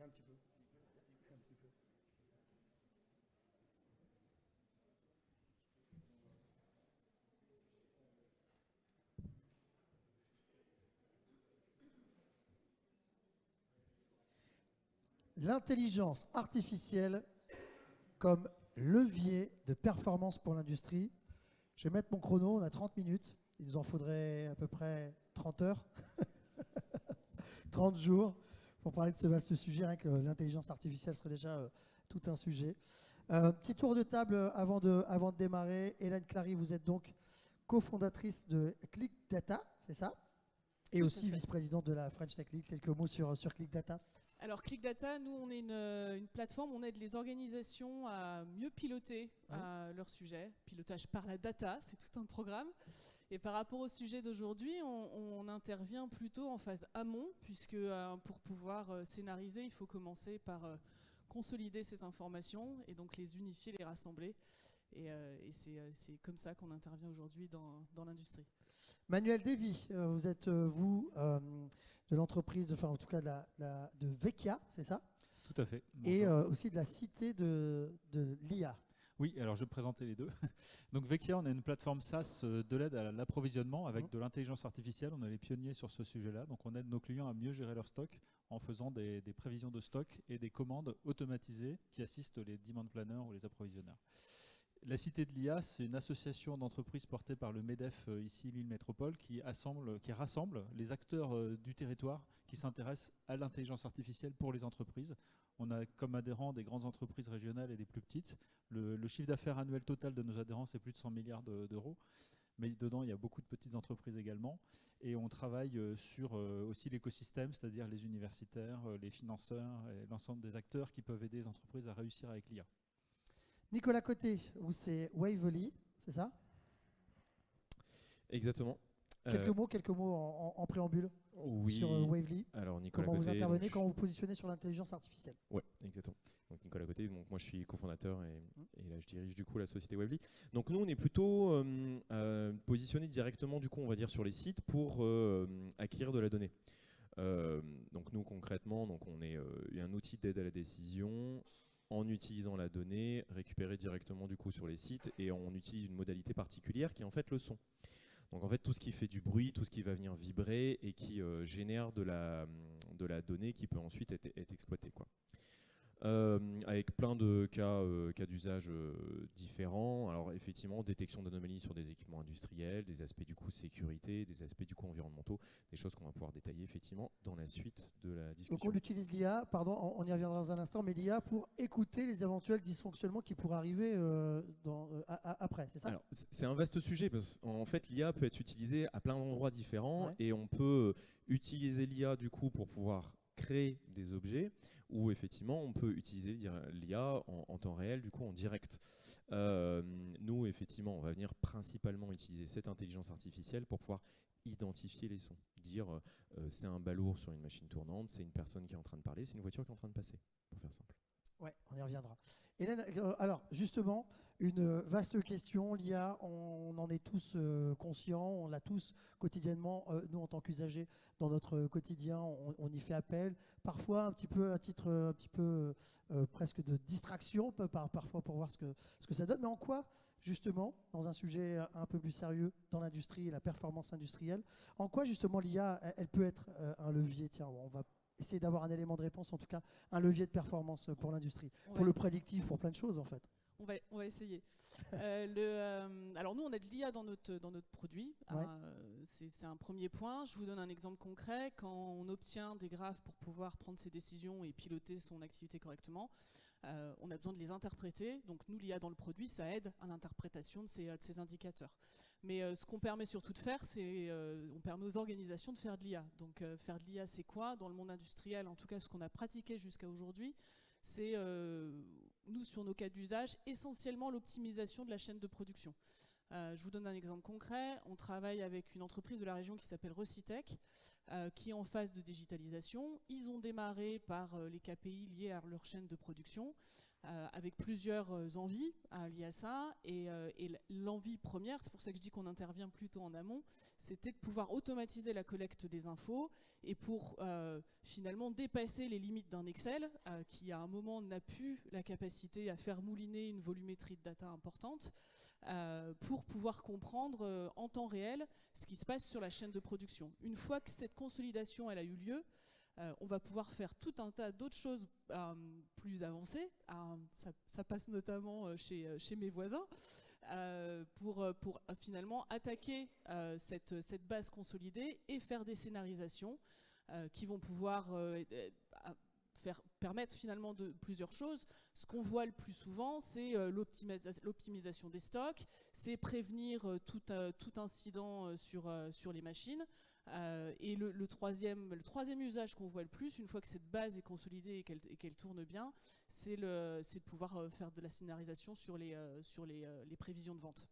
un petit peu. Un petit peu. L'intelligence artificielle comme levier de performance pour l'industrie. Je vais mettre mon chrono, on a 30 minutes. Il nous en faudrait à peu près 30 heures, 30 jours pour parler de ce vaste sujet. Rien que l'intelligence artificielle serait déjà tout un sujet. Petit tour de table avant de démarrer. Hélène Clary, vous êtes donc cofondatrice de Click Data, c'est ça? Et aussi vice-présidente de la French Tech League. Quelques mots sur Click Data. Alors Click Data, nous on est une plateforme, on aide les organisations à mieux piloter leur sujet. Pilotage par la data, c'est tout un programme. Et par rapport au sujet d'aujourd'hui, on intervient plutôt en phase amont, puisque pour pouvoir scénariser, il faut commencer par consolider ces informations et donc les unifier, les rassembler. Et c'est comme ça qu'on intervient aujourd'hui dans l'industrie. Manuel Davy, vous êtes de l'entreprise, enfin en tout cas de Vecchia, c'est ça? Tout à fait. Bonjour. Et aussi de la cité de l'IA. Oui, alors je vais présenter les deux. Donc Vecchia, on est une plateforme SaaS de l'aide à l'approvisionnement avec de l'intelligence artificielle. On est les pionniers sur ce sujet-là. Donc on aide nos clients à mieux gérer leur stock en faisant des prévisions de stock et des commandes automatisées qui assistent les demand planners ou les approvisionneurs. La Cité de l'IA, c'est une association d'entreprises portée par le MEDEF, ici Lille Métropole, qui rassemble les acteurs du territoire qui s'intéressent à l'intelligence artificielle pour les entreprises. On a comme adhérents des grandes entreprises régionales et des plus petites. Le chiffre d'affaires annuel total de nos adhérents, c'est plus de 100 milliards d'euros. Mais dedans, il y a beaucoup de petites entreprises également. Et on travaille sur aussi l'écosystème, c'est-à-dire les universitaires, les financeurs et l'ensemble des acteurs qui peuvent aider les entreprises à réussir avec l'IA. Nicolas Côté, vous c'est Wavely, c'est ça? Exactement. Quelques mots en préambule sur Wavely. Alors Nicolas comment Côté, vous intervenez, comment vous positionnez sur l'intelligence artificielle? Oui, exactement. Donc Nicolas Côté, donc moi je suis cofondateur et là je dirige du coup la société Wavely. Donc nous on est plutôt positionné directement du coup on va dire sur les sites pour acquérir de la donnée. Donc nous concrètement donc on est un outil d'aide à la décision en utilisant la donnée récupérée directement du coup sur les sites et on utilise une modalité particulière qui est en fait le son. Donc en fait tout ce qui fait du bruit, tout ce qui va venir vibrer et qui génère de la donnée qui peut ensuite être exploitée, quoi. Avec plein de cas d'usage différents. Alors effectivement, détection d'anomalies sur des équipements industriels, des aspects du coup sécurité, des aspects du coup environnementaux, des choses qu'on va pouvoir détailler effectivement dans la suite de la discussion. Donc on utilise l'IA, pardon, on y reviendra dans un instant, mais l'IA pour écouter les éventuels dysfonctionnements qui pourraient arriver après, c'est ça? Alors c'est un vaste sujet parce qu'en fait l'IA peut être utilisée à plein d'endroits différents et on peut utiliser l'IA du coup pour pouvoir créer des objets ou effectivement on peut utiliser l'IA en temps réel du coup en direct. Nous effectivement on va venir principalement utiliser cette intelligence artificielle pour pouvoir identifier les sons, dire c'est un balourd sur une machine tournante, c'est une personne qui est en train de parler, c'est une voiture qui est en train de passer, pour faire simple. Ouais, on y reviendra. Hélène, alors justement, une vaste question, l'IA, on en est tous conscients, on l'a tous quotidiennement, nous en tant qu'usagers, dans notre quotidien, on y fait appel, parfois un petit peu à titre un petit peu presque de distraction, parfois pour voir ce que ça donne, mais en quoi, justement, dans un sujet un peu plus sérieux, dans l'industrie et la performance industrielle, en quoi justement l'IA, elle peut être un levier, tiens, on va essayer d'avoir un élément de réponse, en tout cas un levier de performance pour l'industrie, pour le prédictif, pour plein de choses en fait. On va essayer. Alors nous, on a de l'IA dans notre produit. Ouais. C'est un premier point. Je vous donne un exemple concret. Quand on obtient des graphes pour pouvoir prendre ses décisions et piloter son activité correctement, on a besoin de les interpréter. Donc nous, l'IA dans le produit, ça aide à l'interprétation de ces indicateurs. Mais ce qu'on permet surtout de faire, c'est on permet aux organisations de faire de l'IA. Donc faire de l'IA, c'est quoi? Dans le monde industriel, en tout cas, ce qu'on a pratiqué jusqu'à aujourd'hui, c'est, nous, sur nos cas d'usage, essentiellement l'optimisation de la chaîne de production. Je vous donne un exemple concret. On travaille avec une entreprise de la région qui s'appelle Recitech, qui est en phase de digitalisation. Ils ont démarré par les KPI liés à leur chaîne de production. avec plusieurs envies liées à ça. Et l'envie première, c'est pour ça que je dis qu'on intervient plutôt en amont, c'était de pouvoir automatiser la collecte des infos et pour finalement dépasser les limites d'un Excel qui à un moment n'a plus la capacité à faire mouliner une volumétrie de data importante pour pouvoir comprendre en temps réel ce qui se passe sur la chaîne de production. Une fois que cette consolidation elle a eu lieu, on va pouvoir faire tout un tas d'autres choses plus avancées. Ça passe notamment chez mes voisins. Pour finalement attaquer cette base consolidée et faire des scénarisations qui vont pouvoir permettre finalement de plusieurs choses. Ce qu'on voit le plus souvent, c'est l'optimisation des stocks, c'est prévenir tout incident sur les machines. Et le troisième usage qu'on voit le plus, une fois que cette base est consolidée et qu'elle tourne bien, c'est de pouvoir faire de la scénarisation sur les prévisions de vente.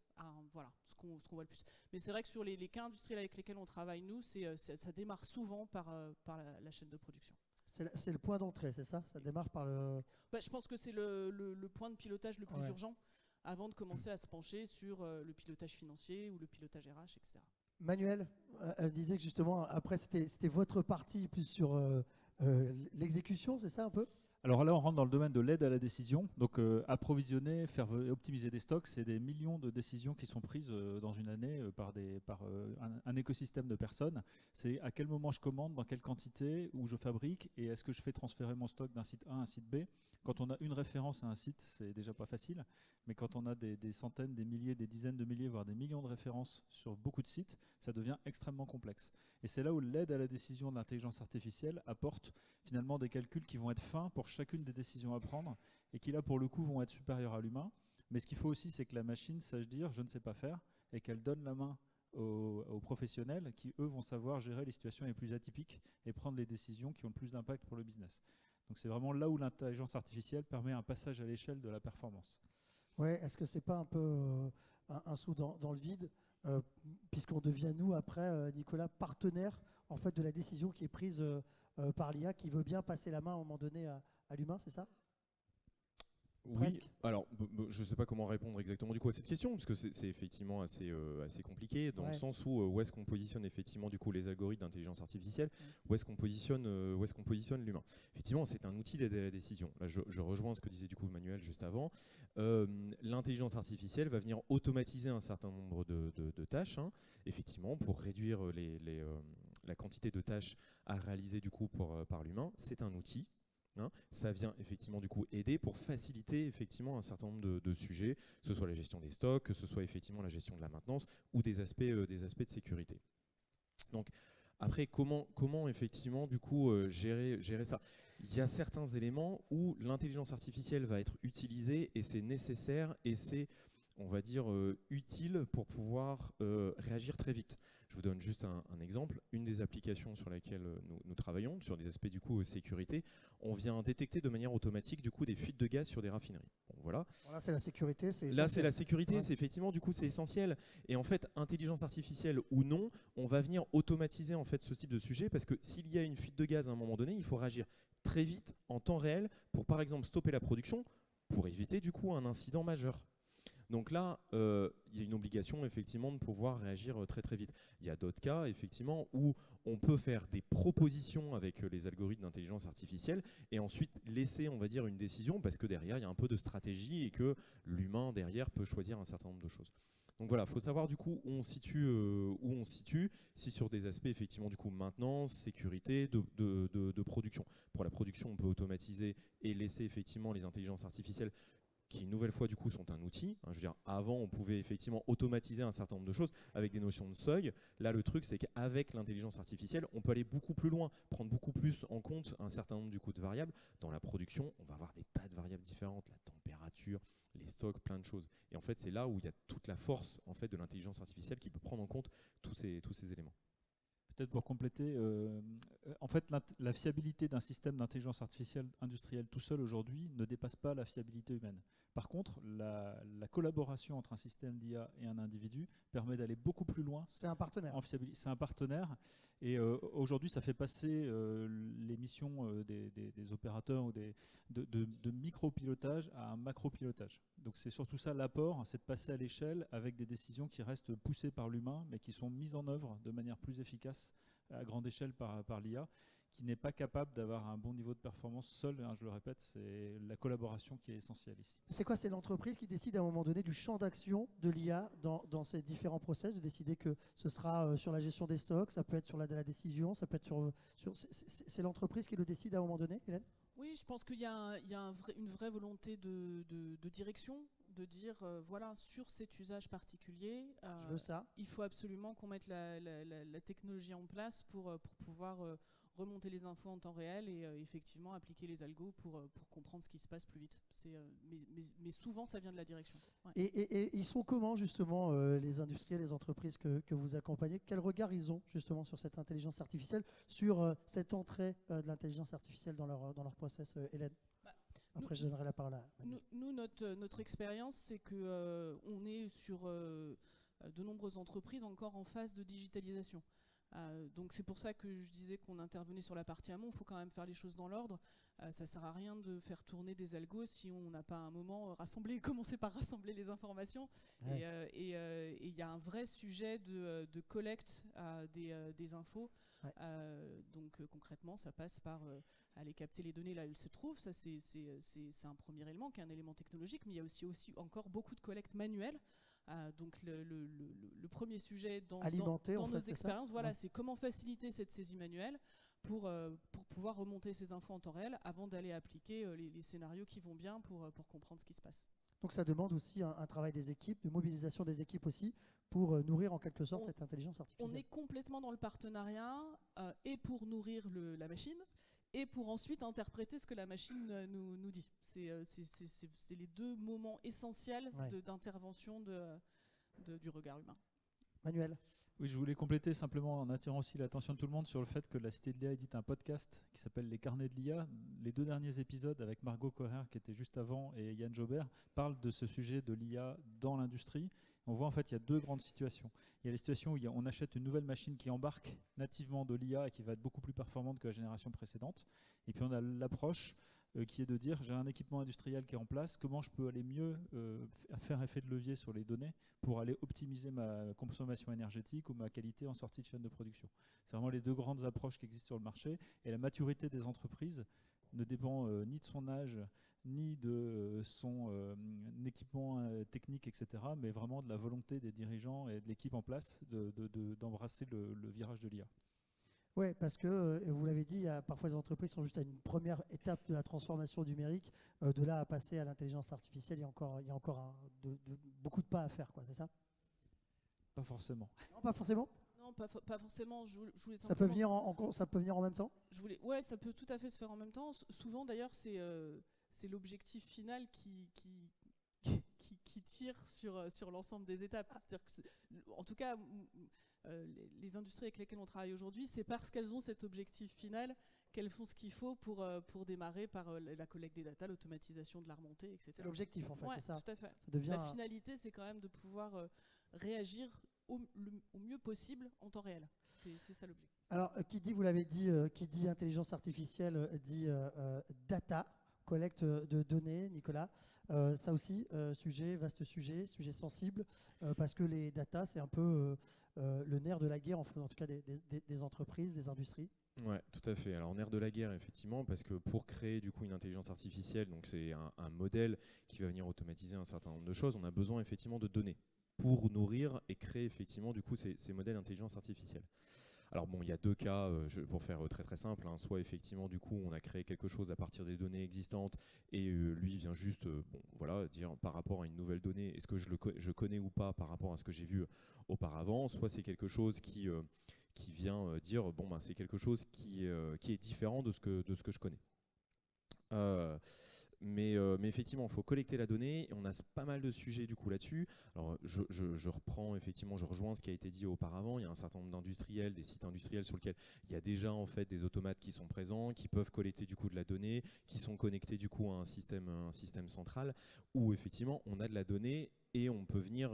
Voilà, ce qu'on voit le plus. Mais c'est vrai que sur les cas industriels avec lesquels on travaille, nous, ça démarre souvent par la chaîne de production. C'est le point d'entrée, c'est ça? Ça démarre par le... Je pense que c'est le point de pilotage le plus urgent avant de commencer à se pencher sur le pilotage financier ou le pilotage RH, etc. Manuel disait que justement, après, c'était votre partie plus sur l'exécution, c'est ça un peu? Alors là, on rentre dans le domaine de l'aide à la décision. Donc approvisionner, faire optimiser des stocks, c'est des millions de décisions qui sont prises dans une année par un écosystème de personnes. C'est à quel moment je commande, dans quelle quantité, où je fabrique, et est-ce que je fais transférer mon stock d'un site A à un site B. Quand on a une référence à un site, c'est déjà pas facile. Mais quand on a des centaines, des milliers, des dizaines de milliers, voire des millions de références sur beaucoup de sites, ça devient extrêmement complexe. Et c'est là où l'aide à la décision de l'intelligence artificielle apporte finalement des calculs qui vont être fins pour chacune des décisions à prendre et qui là pour le coup vont être supérieurs à l'humain. Mais ce qu'il faut aussi, c'est que la machine sache dire je ne sais pas faire et qu'elle donne la main aux professionnels qui eux vont savoir gérer les situations les plus atypiques et prendre les décisions qui ont le plus d'impact pour le business. Donc c'est vraiment là où l'intelligence artificielle permet un passage à l'échelle de la performance. Ouais, est-ce que c'est pas un peu un saut dans le vide puisqu'on devient nous après, Nicolas, partenaire en fait de la décision qui est prise par l'IA qui veut bien passer la main à un moment donné à l'humain, c'est ça? Oui, presque. Alors je ne sais pas comment répondre exactement du coup à cette question, parce que c'est effectivement assez compliqué, dans le sens où est-ce qu'on positionne effectivement du coup les algorithmes d'intelligence artificielle, où est-ce qu'on positionne l'humain. Effectivement, c'est un outil d'aide à la décision. Là, je rejoins ce que disait du coup Manuel juste avant. L'intelligence artificielle va venir automatiser un certain nombre de tâches, effectivement, pour réduire la quantité de tâches à réaliser du coup par l'humain. C'est un outil. Ça vient effectivement du coup aider pour faciliter effectivement un certain nombre de sujets, que ce soit la gestion des stocks, que ce soit effectivement la gestion de la maintenance ou des aspects de sécurité. Donc après, comment effectivement du coup gérer ça? Il y a certains éléments où l'intelligence artificielle va être utilisée et c'est nécessaire et c'est, on va dire, utile pour pouvoir réagir très vite. Je vous donne juste un exemple. Une des applications sur laquelle nous travaillons, sur des aspects du coup sécurité, on vient détecter de manière automatique du coup des fuites de gaz sur des raffineries. Bon, voilà. Là, c'est la sécurité. Là, c'est la sécurité, c'est effectivement du coup c'est essentiel. Et en fait, intelligence artificielle ou non, on va venir automatiser en fait ce type de sujet parce que s'il y a une fuite de gaz à un moment donné, il faut réagir très vite en temps réel pour par exemple stopper la production pour éviter du coup un incident majeur. Donc là, il y a une obligation effectivement de pouvoir réagir très très vite. Il y a d'autres cas effectivement où on peut faire des propositions avec les algorithmes d'intelligence artificielle et ensuite laisser, on va dire, une décision parce que derrière il y a un peu de stratégie et que l'humain derrière peut choisir un certain nombre de choses. Donc voilà, il faut savoir du coup où on situe, si sur des aspects effectivement du coup maintenance, sécurité, de production. Pour la production, on peut automatiser et laisser effectivement les intelligences artificielles qui une nouvelle fois du coup sont un outil. Je veux dire, avant on pouvait effectivement automatiser un certain nombre de choses avec des notions de seuil. Là le truc c'est qu'avec l'intelligence artificielle on peut aller beaucoup plus loin, prendre beaucoup plus en compte un certain nombre du coup de variables. Dans la production on va avoir des tas de variables différentes, la température, les stocks, plein de choses. Et en fait c'est là où il y a toute la force en fait de l'intelligence artificielle qui peut prendre en compte tous ces éléments. Peut-être pour compléter, en fait, la fiabilité d'un système d'intelligence artificielle industrielle tout seul aujourd'hui ne dépasse pas la fiabilité humaine. Par contre, la collaboration entre un système d'IA et un individu permet d'aller beaucoup plus loin. C'est un partenaire. C'est un partenaire. Et aujourd'hui, ça fait passer les missions des opérateurs ou de micro-pilotage à un macro-pilotage. Donc c'est surtout ça l'apport, c'est de passer à l'échelle avec des décisions qui restent poussées par l'humain, mais qui sont mises en œuvre de manière plus efficace à grande échelle par l'IA, qui n'est pas capable d'avoir un bon niveau de performance seul, hein, je le répète, c'est la collaboration qui est essentielle ici. C'est quoi? C'est l'entreprise qui décide à un moment donné du champ d'action de l'IA dans ces différents process, de décider que ce sera sur la gestion des stocks, ça peut être sur la décision, ça peut être c'est l'entreprise qui le décide à un moment donné, Hélène? Oui, je pense qu'il y a, une vraie volonté de direction, de dire, voilà, sur cet usage particulier, Je veux ça. il faut absolument qu'on mette la technologie en place pour pouvoir remonter les infos en temps réel et effectivement appliquer les algos pour comprendre ce qui se passe plus vite. Mais souvent, ça vient de la direction. Ouais. Et ils sont comment justement les industriels, les entreprises que vous accompagnez? Quel regard ils ont justement sur cette intelligence artificielle, sur cette entrée de l'intelligence artificielle dans leur process, Hélène? Après, je donnerai la parole à Manu. Nous, notre expérience, c'est qu'on est sur de nombreuses entreprises encore en phase de digitalisation. Donc c'est pour ça que je disais qu'on intervenait sur la partie amont. Il faut quand même faire les choses dans l'ordre. Ça ne sert à rien de faire tourner des algos si on n'a pas à un moment commencé par rassembler les informations. Ouais. Et il y a un vrai sujet de collecte des infos. Ouais. Donc concrètement, ça passe par aller capter les données là où elles se trouvent. Ça, c'est un premier élément qui est un élément technologique, mais il y a aussi encore beaucoup de collecte manuelle. Donc le premier sujet dans nos expériences, voilà, c'est comment faciliter cette saisie manuelle pour pouvoir remonter ces infos en temps réel avant d'aller appliquer les scénarios qui vont bien pour comprendre ce qui se passe. Donc ça demande aussi un travail des équipes, de mobilisation des équipes aussi, pour nourrir en quelque sorte cette intelligence artificielle. On est complètement dans le partenariat et pour nourrir la machine, et pour ensuite interpréter ce que la machine nous dit. C'est les deux moments essentiels d'intervention du regard humain. Manuel? Oui, je voulais compléter simplement en attirant aussi l'attention de tout le monde sur le fait que la Cité de l'IA édite un podcast qui s'appelle Les Carnets de l'IA. Les 2 derniers épisodes avec Margot Correr qui était juste avant et Yann Jobert parlent de ce sujet de l'IA dans l'industrie. On voit en fait il y a 2 grandes situations. Il y a les situations où on achète une nouvelle machine qui embarque nativement de l'IA et qui va être beaucoup plus performante que la génération précédente. Et puis on a l'approche qui est de dire j'ai un équipement industriel qui est en place, comment je peux aller mieux faire effet de levier sur les données pour aller optimiser ma consommation énergétique ou ma qualité en sortie de chaîne de production. C'est vraiment les 2 grandes approches qui existent sur le marché et la maturité des entreprises ne dépend ni de son âge ni de son équipement technique, etc., mais vraiment de la volonté des dirigeants et de l'équipe en place d'embrasser le virage de l'IA. Oui, parce que, vous l'avez dit, parfois les entreprises sont juste à une première étape de la transformation numérique. De là à passer à l'intelligence artificielle, il y a encore beaucoup de pas à faire, c'est ça? Pas forcément. Non, pas forcément? Non, pas forcément. Je voulais ça peut venir en même temps? Ouais, ça peut tout à fait se faire en même temps. Souvent, d'ailleurs, c'est l'objectif final qui tire sur l'ensemble des étapes. C'est-à-dire que, en tout cas, les industries avec lesquelles on travaille aujourd'hui, c'est parce qu'elles ont cet objectif final qu'elles font ce qu'il faut pour démarrer par la collecte des data, l'automatisation de la remontée, etc. C'est l'objectif en fait, c'est ça. Tout à fait. Ça devient la finalité, c'est quand même de pouvoir réagir au mieux possible en temps réel. C'est ça l'objectif. Alors, vous l'avez dit, qui dit intelligence artificielle dit data, collecte de données, Nicolas. Ça aussi, vaste sujet sensible, parce que les data, c'est un peu le nerf de la guerre, en tout cas des entreprises, des industries. Ouais, tout à fait. Alors, nerf de la guerre, effectivement, parce que pour créer du coup une intelligence artificielle, donc c'est un modèle qui va venir automatiser un certain nombre de choses, on a besoin effectivement de données pour nourrir et créer effectivement du coup ces modèles d'intelligence artificielle. Alors bon, il y a 2 cas, pour faire très très simple, hein. Soit effectivement du coup on a créé quelque chose à partir des données existantes et lui vient juste dire par rapport à une nouvelle donnée, est-ce que je connais ou pas par rapport à ce que j'ai vu auparavant, soit c'est quelque chose qui vient dire c'est quelque chose qui est différent de ce que je connais. Mais effectivement, il faut collecter la donnée et on a pas mal de sujets du coup là-dessus. Alors je reprends effectivement, je rejoins ce qui a été dit auparavant. Il y a un certain nombre d'industriels, des sites industriels sur lesquels il y a déjà en fait des automates qui sont présents, qui peuvent collecter du coup de la donnée, qui sont connectés du coup à un système central où effectivement on a de la donnée et on peut venir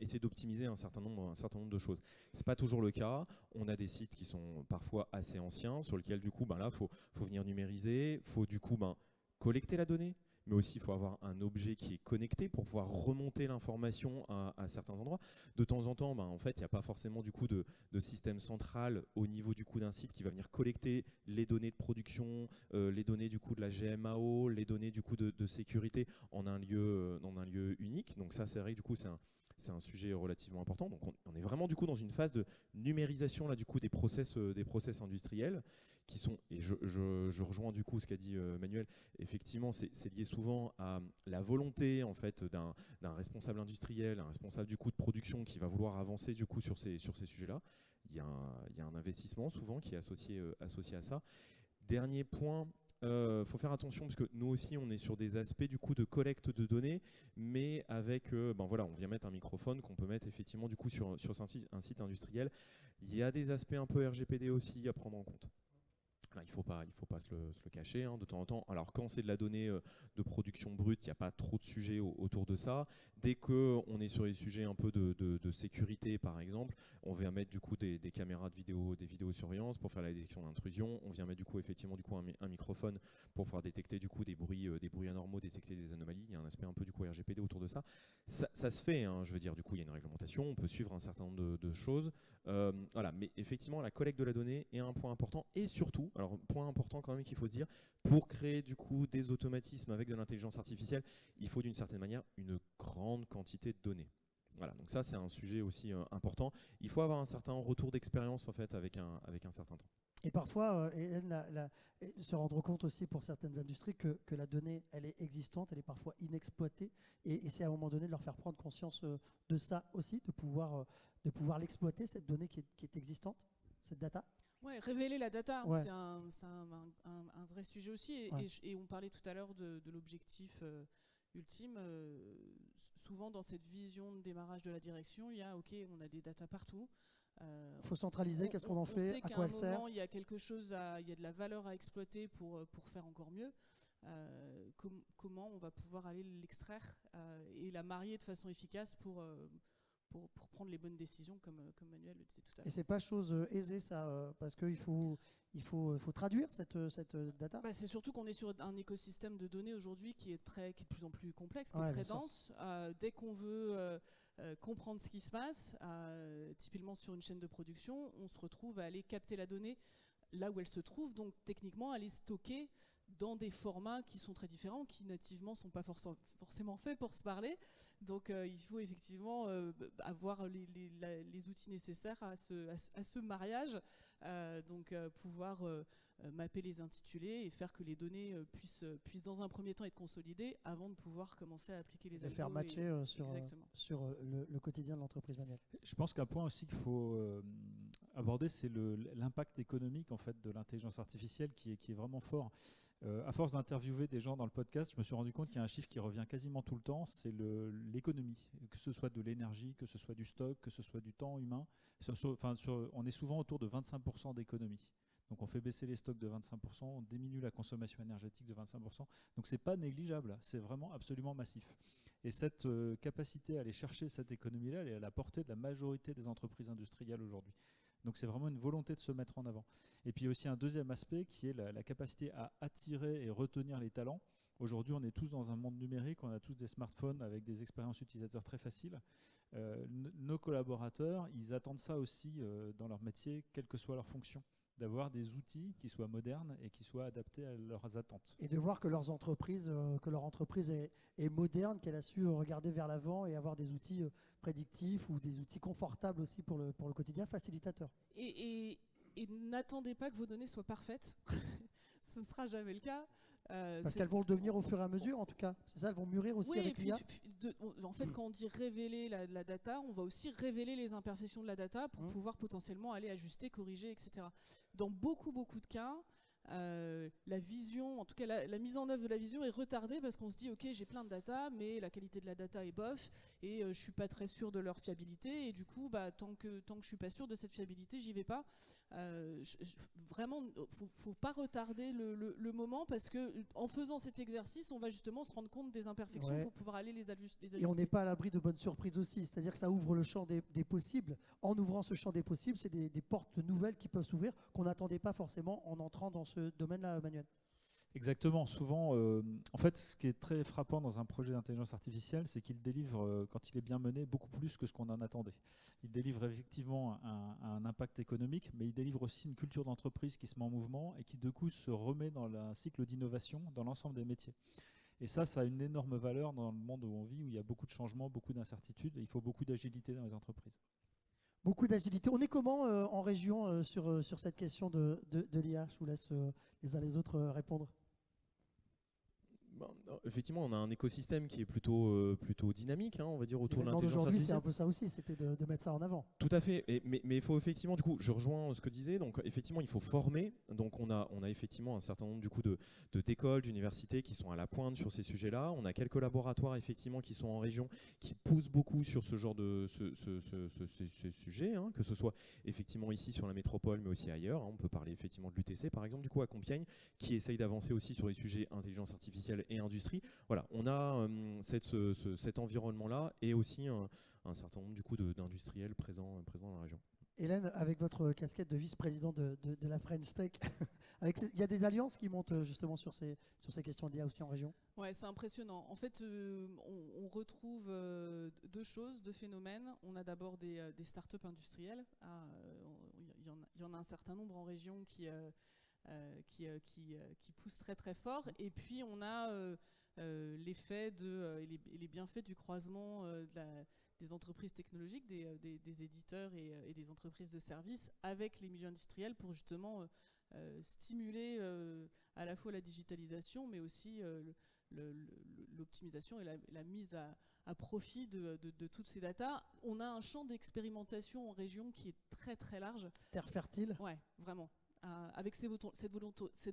essayer d'optimiser un certain nombre de choses. C'est pas toujours le cas. On a des sites qui sont parfois assez anciens sur lesquels du coup là faut venir numériser, faut du coup collecter la donnée, mais aussi il faut avoir un objet qui est connecté pour pouvoir remonter l'information à certains endroits. De temps en temps, en fait, il n'y a pas forcément du coup de système central au niveau du coup d'un site qui va venir collecter les données de production, les données du coup de la GMAO, les données du coup de sécurité en un lieu unique. Donc ça, c'est vrai que du coup, c'est un sujet relativement important. Donc on est vraiment du coup dans une phase de numérisation là, du coup, des process industriels qui sont, et je rejoins du coup ce qu'a dit Manuel, effectivement c'est lié souvent à la volonté en fait d'un responsable industriel, un responsable du coup de production qui va vouloir avancer du coup sur ces sujets-là. Il y a un investissement souvent qui est associé à ça. Dernier point, faut faire attention parce que nous aussi on est sur des aspects du coup de collecte de données, mais avec voilà, on vient mettre un microphone qu'on peut mettre effectivement du coup sur un site industriel. Il y a des aspects un peu RGPD aussi à prendre en compte. Là, il faut pas se le cacher de temps en temps. Alors quand c'est de la donnée de production brute, il n'y a pas trop de sujets autour de ça. Dès qu'on est sur les sujets un peu de sécurité, par exemple, on vient mettre du coup des caméras des vidéosurveillance pour faire la détection d'intrusion. On vient mettre du coup effectivement un microphone pour pouvoir détecter du coup des bruits anormaux, détecter des anomalies. Il y a un aspect un peu du coup RGPD autour de ça. Ça se fait, je veux dire, du coup il y a une réglementation, on peut suivre un certain nombre de choses. Voilà, mais effectivement la collecte de la donnée est un point important et surtout, alors point important quand même qu'il faut se dire, pour créer du coup des automatismes avec de l'intelligence artificielle, il faut d'une certaine manière une grande quantité de données. Voilà, donc ça c'est un sujet aussi important. Il faut avoir un certain retour d'expérience en fait avec un certain temps. Et parfois, se rendre compte aussi pour certaines industries que la donnée, elle est existante, elle est parfois inexploitée. Et c'est à un moment donné de leur faire prendre conscience de ça aussi, de pouvoir l'exploiter, cette donnée qui est existante, cette data. Ouais, révéler la data, Ouais. c'est un vrai sujet aussi. Et on parlait tout à l'heure de l'objectif ultime. Souvent, dans cette vision de démarrage de la direction, il y a, OK, on a des data partout. Il faut centraliser, qu'est-ce qu'on en fait, à quoi elle sert. Il y a quelque chose, il y a de la valeur à exploiter pour faire encore mieux. Comment on va pouvoir aller l'extraire et la marier de façon efficace pour prendre les bonnes décisions, comme Manuel le disait tout à l'heure. Et c'est pas chose aisée ça, parce qu'il faut traduire cette data. C'est surtout qu'on est sur un écosystème de données aujourd'hui qui est de plus en plus complexe, qui est très dense. Dès qu'on veut comprendre ce qui se passe, typiquement sur une chaîne de production, on se retrouve à aller capter la donnée là où elle se trouve, donc techniquement aller stocker dans des formats qui sont très différents, qui nativement ne sont pas forcément faits pour se parler. Donc il faut effectivement avoir les outils nécessaires à ce mariage, pouvoir mapper les intitulés et faire que les données puissent dans un premier temps être consolidées avant de pouvoir commencer à appliquer les algos. Et faire matcher sur le quotidien de l'entreprise manuelle. Je pense qu'un point aussi qu'il faut aborder, c'est l'impact économique en fait, de l'intelligence artificielle qui est vraiment fort. À force d'interviewer des gens dans le podcast, je me suis rendu compte qu'il y a un chiffre qui revient quasiment tout le temps, c'est l'économie, que ce soit de l'énergie, que ce soit du stock, que ce soit du temps humain. On est souvent autour de 25% d'économie. Donc on fait baisser les stocks de 25%, on diminue la consommation énergétique de 25%. Donc c'est pas négligeable, c'est vraiment absolument massif. Et cette capacité à aller chercher cette économie-là, elle est à la portée de la majorité des entreprises industrielles aujourd'hui. Donc c'est vraiment une volonté de se mettre en avant. Et puis aussi un deuxième aspect qui est la capacité à attirer et retenir les talents. Aujourd'hui, on est tous dans un monde numérique, on a tous des smartphones avec des expériences utilisateurs très faciles. Nos collaborateurs, ils attendent ça aussi dans leur métier, quelle que soit leur fonction, d'avoir des outils qui soient modernes et qui soient adaptés à leurs attentes. Et de voir que leur entreprise est moderne, qu'elle a su regarder vers l'avant et avoir des outils prédictifs ou des outils confortables aussi pour le quotidien, facilitateurs. Et n'attendez pas que vos données soient parfaites. Ce ne sera jamais le cas. Parce qu'elles vont le devenir au fur et à mesure, en tout cas. C'est ça, elles vont mûrir aussi avec l'IA. En fait, quand on dit révéler la data, on va aussi révéler les imperfections de la data pour pouvoir potentiellement aller ajuster, corriger, etc. Dans beaucoup de cas, la vision, en tout cas la mise en œuvre de la vision est retardée parce qu'on se dit ok, j'ai plein de data, mais la qualité de la data est bof et je suis pas très sûr de leur fiabilité, et du coup tant que je suis pas sûr de cette fiabilité, j'y vais pas. Vraiment, faut pas retarder le moment, parce que en faisant cet exercice, on va justement se rendre compte des imperfections pour pouvoir aller les ajuster. Et on n'est pas à l'abri de bonnes surprises aussi, c'est-à-dire que ça ouvre le champ des possibles. En ouvrant ce champ des possibles, c'est des portes nouvelles qui peuvent s'ouvrir qu'on n'attendait pas forcément en entrant dans ce domaine-là, Manuel. Exactement. Souvent, en fait, ce qui est très frappant dans un projet d'intelligence artificielle, c'est qu'il délivre, quand il est bien mené, beaucoup plus que ce qu'on en attendait. Il délivre effectivement un impact économique, mais il délivre aussi une culture d'entreprise qui se met en mouvement et qui, de coup, se remet dans un cycle d'innovation dans l'ensemble des métiers. Et ça a une énorme valeur dans le monde où on vit, où il y a beaucoup de changements, beaucoup d'incertitudes, et il faut beaucoup d'agilité dans les entreprises. Beaucoup d'agilité. On est comment en région sur cette question de l'IA? Je vous laisse les uns les autres répondre. Effectivement, on a un écosystème qui est plutôt dynamique, hein, on va dire, autour de l'intelligence Aujourd'hui, c'est artificielle. un peu ça aussi, c'était de mettre ça en avant. Tout à fait, mais il faut effectivement, du coup, je rejoins ce que disait, donc effectivement, il faut former. Donc on a effectivement un certain nombre du coup d'écoles, d'universités qui sont à la pointe sur ces sujets-là. On a quelques laboratoires effectivement qui sont en région, qui poussent beaucoup sur ce genre de ce sujet, hein, que ce soit effectivement ici sur la métropole, mais aussi ailleurs. Hein. On peut parler effectivement de l'UTC, par exemple, du coup à Compiègne, qui essaye d'avancer aussi sur les sujets intelligence artificielle et industrie. Voilà, on a cet environnement-là, et aussi un certain nombre du coup d'industriels présents dans la région. Hélène, avec votre casquette de vice-président de la French Tech, il y a des alliances qui montent justement sur ces questions d'IA aussi en région? Ouais, c'est impressionnant. En fait, on retrouve deux choses, deux phénomènes. On a d'abord des startups industrielles. Il y en a un certain nombre en région qui poussent très très fort. Et puis on a l'effet et les bienfaits du croisement des entreprises technologiques, des éditeurs et des entreprises de services avec les milieux industriels, pour justement stimuler à la fois la digitalisation, mais aussi l'optimisation et la mise à profit de toutes ces datas. On a un champ d'expérimentation en région qui est très très large. Terre fertile. Ouais, vraiment. Avec cette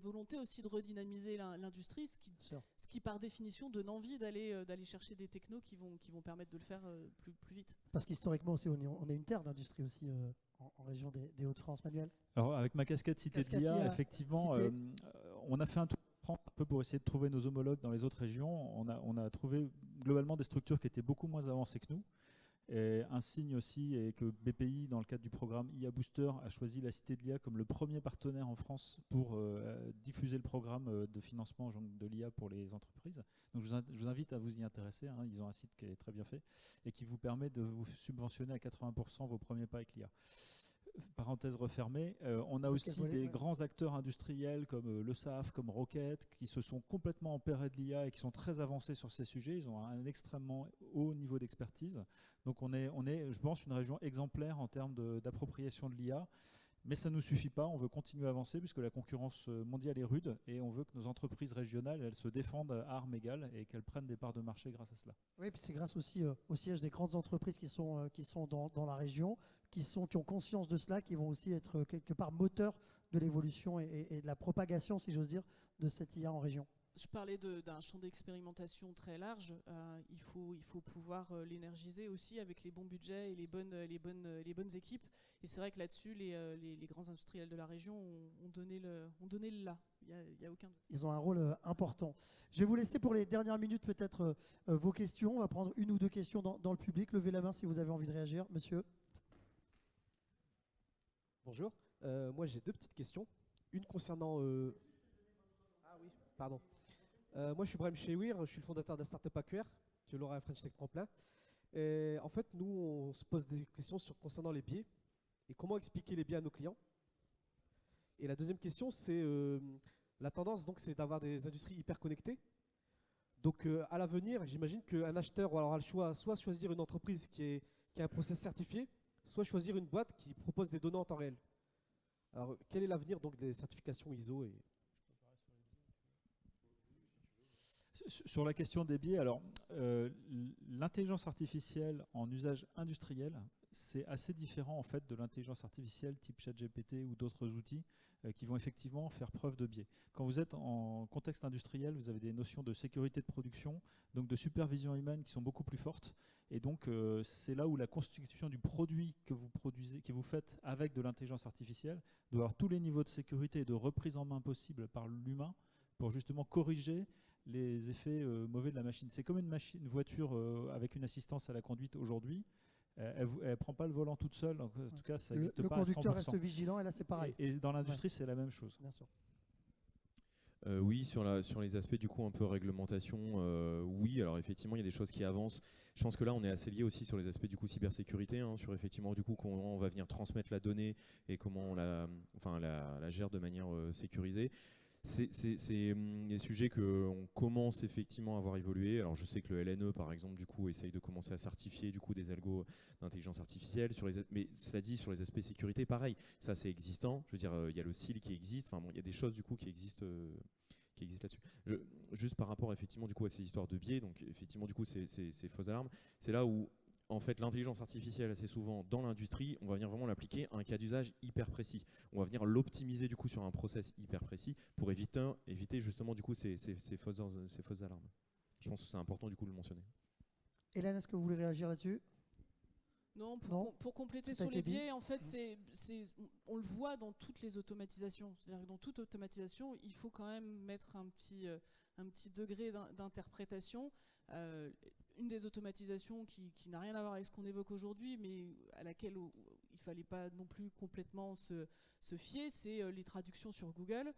volonté aussi de redynamiser l'industrie, ce qui par définition donne envie d'aller chercher des technos qui vont permettre de le faire plus vite. Parce qu'historiquement aussi, on est une terre d'industrie aussi en région des Hauts-de-France, Manuel. Alors avec ma casquette Cité de l'IA, effectivement, on a fait un tour de France un peu pour essayer de trouver nos homologues dans les autres régions. On a trouvé globalement des structures qui étaient beaucoup moins avancées que nous. Et un signe aussi est que BPI, dans le cadre du programme IA Booster, a choisi la Cité de l'IA comme le premier partenaire en France pour diffuser le programme de financement de l'IA pour les entreprises. Donc je vous invite à vous y intéresser, hein. Ils ont un site qui est très bien fait et qui vous permet de vous subventionner à 80% vos premiers pas avec l'IA. Parenthèse refermée, on a aussi des grands acteurs industriels comme le SAF, comme Rocket, qui se sont complètement emparés de l'IA et qui sont très avancés sur ces sujets. Ils ont un extrêmement haut niveau d'expertise. Donc on est, je pense, une région exemplaire en termes d'appropriation de l'IA. Mais ça ne nous suffit pas, on veut continuer à avancer puisque la concurrence mondiale est rude, et on veut que nos entreprises régionales, elles se défendent à armes égales et qu'elles prennent des parts de marché grâce à cela. Oui, puis c'est grâce aussi au siège des grandes entreprises qui sont dans la région, qui ont conscience de cela, qui vont aussi être quelque part moteurs de l'évolution et de la propagation, si j'ose dire, de cette IA en région. Je parlais d'un champ d'expérimentation très large. Il faut pouvoir l'énergiser aussi avec les bons budgets et les bonnes équipes. Et c'est vrai que là-dessus, les grands industriels de la région ont donné le là. Il y a aucun doute. Ils ont un rôle important. Je vais vous laisser pour les dernières minutes peut-être vos questions. On va prendre une ou deux questions dans le public. Levez la main si vous avez envie de réagir. Monsieur. Bonjour. Moi, j'ai deux petites questions. Une concernant... Ah oui, pardon. Moi, je suis Brahim Chewir, je suis le fondateur de la startup AQR, qui est l'Oréal French Tech Tremplin. Et en fait, nous, on se pose des questions concernant les biais et comment expliquer les biais à nos clients. Et la deuxième question, c'est la tendance, donc, c'est d'avoir des industries hyper connectées. Donc, à l'avenir, j'imagine qu'un acheteur aura le choix soit choisir une entreprise qui a un process certifié, soit choisir une boîte qui propose des données en temps réel. Alors, quel est l'avenir donc des certifications ISO Sur la question des biais, alors l'intelligence artificielle en usage industriel, c'est assez différent en fait de l'intelligence artificielle type ChatGPT ou d'autres outils qui vont effectivement faire preuve de biais. Quand vous êtes en contexte industriel, vous avez des notions de sécurité de production, donc de supervision humaine qui sont beaucoup plus fortes. Et donc c'est là où la constitution du produit que vous produisez, que vous faites avec de l'intelligence artificielle, doit avoir tous les niveaux de sécurité et de reprise en main possibles par l'humain pour justement corriger les effets mauvais de la machine. C'est comme une voiture avec une assistance à la conduite aujourd'hui. Elle ne prend pas le volant toute seule, en tout cas ça n'existe pas à 100%. Le conducteur reste vigilant et là c'est pareil. Et dans l'industrie c'est la même chose. Bien sûr. Oui, sur les aspects du coup un peu réglementation, oui, alors effectivement il y a des choses qui avancent. Je pense que là on est assez lié aussi sur les aspects du coup cybersécurité, sur effectivement du coup comment on va venir transmettre la donnée et comment on la gère de manière sécurisée. C'est des sujets qu'on commence effectivement à voir évoluer. Alors je sais que le LNE par exemple du coup essaye de commencer à certifier du coup des algos d'intelligence artificielle mais cela dit sur les aspects sécurité pareil, ça c'est existant. Je veux dire il y a le SIL qui existe. Enfin bon, il y a des choses du coup qui existent là-dessus. Juste par rapport effectivement du coup à ces histoires de biais, donc effectivement du coup ces fausses alarmes, c'est là où en fait, l'intelligence artificielle, assez souvent dans l'industrie, on va venir vraiment l'appliquer à un cas d'usage hyper précis. On va venir l'optimiser du coup sur un process hyper précis pour éviter justement du coup ces fausses alarmes. Je pense que c'est important du coup de le mentionner. Hélène, est-ce que vous voulez réagir là-dessus? Non, Non. pour compléter Tout a sur été les biais, dit. en fait, on le voit dans toutes les automatisations. C'est-à-dire que dans toute automatisation, il faut quand même mettre un petit degré d'interprétation. Une des automatisations qui n'a rien à voir avec ce qu'on évoque aujourd'hui, mais à laquelle il ne fallait pas non plus complètement se fier, c'est les traductions sur Google.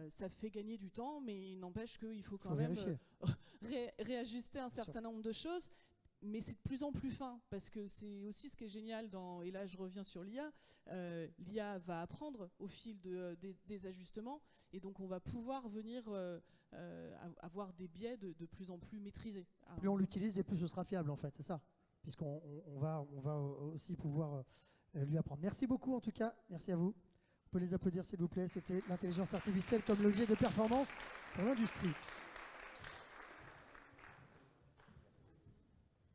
Ça fait gagner du temps, mais il n'empêche qu'il faut quand même réajuster un certain nombre de choses. Mais c'est de plus en plus fin, parce que c'est aussi ce qui est génial et là je reviens sur l'IA, l'IA va apprendre au fil des ajustements, et donc on va pouvoir venir avoir des biais de plus en plus maîtrisés. Plus on l'utilise et plus ce sera fiable en fait, c'est ça, puisqu'on va aussi pouvoir lui apprendre. Merci beaucoup en tout cas, merci à vous. On peut les applaudir s'il vous plaît, c'était l'intelligence artificielle comme levier de performance pour l'industrie.